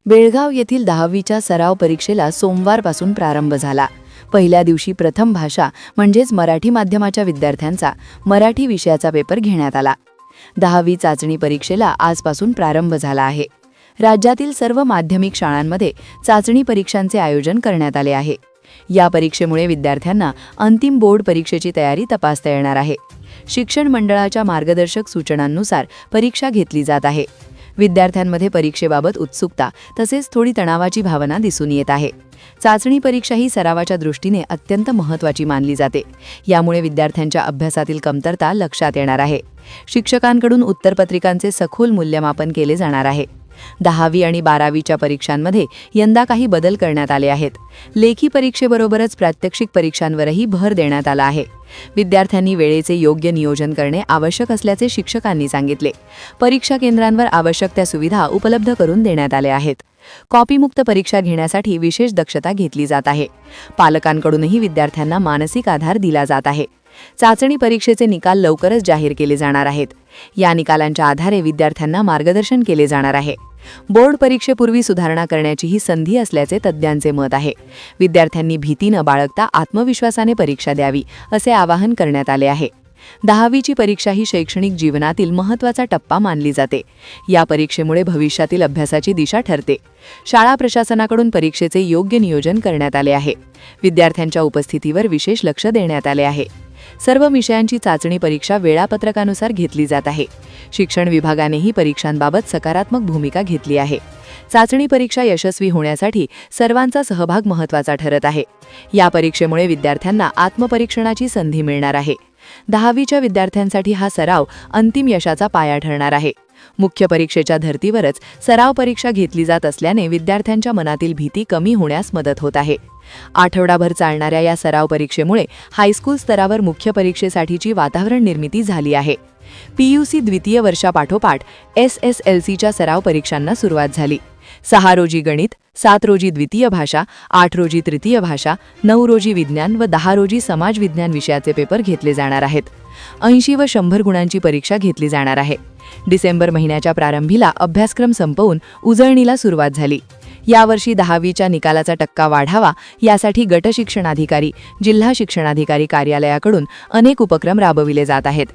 बेळगाव येथील 10वीच्या सराव परीक्षेला सोमवारपासून प्रारंभ झाला। पहिल्या दिवशी प्रथम भाषा म्हणजेच मराठी माध्यमाच्या विद्यार्थ्यांचा मराठी विषयाचा पेपर घेण्यात आला। 10वी चाचणी परीक्षेला आजपासून प्रारंभ झाला आहे। राज्यातील सर्व माध्यमिक शाळांमध्ये चाचणी परीक्षांचे आयोजन करण्यात आले आहे। या परीक्षेमुळे विद्यार्थ्यांना अंतिम बोर्ड परीक्षेची तयारी तपासता येणार आहे। शिक्षण मंडळाच्या मार्गदर्शक सूचनांनुसार परीक्षा घेतली जात आहे। विद्यार्थ्यांमध्ये परीक्षेबाबत उत्सुकता तसेच थोडी तणावाची भावना दिसून येत आहे। चाचणी परीक्षा ही सरावाच्या दृष्टीने अत्यंत महत्त्वाची मानली जाते। यामुळे विद्यार्थ्यांच्या अभ्यासातील कमतरता लक्षात येणार आहे। शिक्षकांकडून उत्तरपत्रिकांचे सखोल मूल्यमापन केले जाणार आहे। 10वी आणि 12वीच्या परीक्षांमध्ये यंदा काही बदल करण्यात आले आहेत। लेखी परीक्षेबरोबरच प्रात्यक्षिक परीक्षांवरही भर देण्यात आला आहे। विद्यार्थ्यांनी वेळेचे योग्य नियोजन करणे आवश्यक असल्याचे शिक्षकांनी सांगितले। परीक्षा केंद्रांवर आवश्यक त्या सुविधा उपलब्ध करून देण्यात आल्या आहेत। कॉपीमुक्त परीक्षा घेण्यासाठी विशेष दक्षता घेतली जात आहे। पालकांकडूनही विद्यार्थ्यांना मानसिक आधार दिला जात आहे। चाचणी परीक्षेचे निकाल लवकरच जाहीर केले जाणार आहेत। या निकालांच्या आधारे विद्यार्थ्यांना मार्गदर्शन केले जाणार आहे। बोर्ड परीक्षेपूर्वी सुधारणा करण्याची ही संधी असल्याचे तज्ज्ञांचे मत आहे। विद्यार्थ्यांनी भीती न बाळगता आत्मविश्वासाने परीक्षा द्यावी असे आवाहन करण्यात आले आहे। 10वीची परीक्षा ही शैक्षणिक जीवनातील महत्त्वाचा टप्पा मानली जाते। या परीक्षेमुळे भविष्यातील अभ्यासाची दिशा ठरते। शाळा प्रशासनाकडून परीक्षेचे योग्य नियोजन करण्यात आले आहे। विद्यार्थ्यांच्या उपस्थितीवर विशेष लक्ष देण्यात आले आहे। सर्व विषयांची चाचणी परीक्षा वेळापत्रकानुसार घेतली जात आहे। शिक्षण विभागानेही परीक्षांबाबत सकारात्मक भूमिका घेतली आहे। चाचणी परीक्षा यशस्वी होण्यासाठी सर्वांचा सहभाग महत्त्वाचा ठरत आहे। या परीक्षेमुळे विद्यार्थ्यांना आत्मपरीक्षणाची संधी मिळणार आहे। 10वीच्या विद्यार्थ्यांसाठी हा सराव अंतिम यशाचा पाया ठरणार आहे। मुख्य परीक्षेच्या धर्तीवरच सराव परीक्षा घेतली जात असल्याने विद्यार्थ्यांच्या मनातील भीती कमी होण्यास मदत होत आहे। आठवडाभर चालणाऱ्या या सराव परीक्षेमुळे हायस्कूल स्तरावर मुख्य परीक्षेसाठीची वातावरण निर्मिती झाली आहे। PUC द्वितीय वर्षापाठोपाठ SSLCच्या सराव परीक्षांना सुरुवात झाली। 6 रोजी गणित, 7 रोजी द्वितीय भाषा, 8 रोजी तृतीय भाषा, 9 रोजी विज्ञान व 10 रोजी समाज विज्ञान विषयाचे पेपर घेतले जाणार आहेत। 80 व 100 गुणांची परीक्षा घेतली जाणार आहे। डिसेंबर महिन्याच्या प्रारंभीला अभ्यासक्रम संपवून उजळणीला सुरुवात झाली। यावर्षी 10वीच्या निकालाचा टक्का वाढावा यासाठी गट शिक्षणाधिकारी, जिल्हा शिक्षणाधिकारी कार्यालयाकडून अनेक उपक्रम राबविले जात आहेत।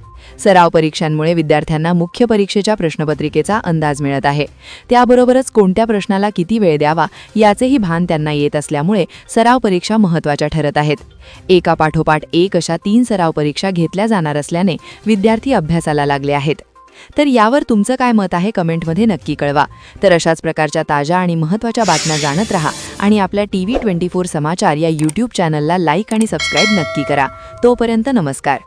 सराव परीक्षांमुळे विद्यार्थ्यांना मुख्य परीक्षेच्या प्रश्नपत्रिकेचा अंदाज मिळत आहे। त्याबरोबरच कोणत्या प्रश्नाला किती वेळ द्यावा याचेही भान त्यांना येत असल्यामुळे सराव परीक्षा महत्त्वाच्या ठरत आहेत। एकापाठोपाठ एक अशा 3 सराव परीक्षा घेतल्या जाणार असल्याने विद्यार्थी अभ्यासाला लागले आहेत। तर यावर तुमचं काय मत आहे कमेंटमध्ये नक्की कळवा। तर अशाच प्रकारच्या ताज्या आणि महत्त्वाच्या बातम्या जाणत रहा आणि आपल्या TV24 समाचार या YouTube चॅनलला लाईक आणि सबस्क्राईब नक्की करा। तोपर्यंत नमस्कार।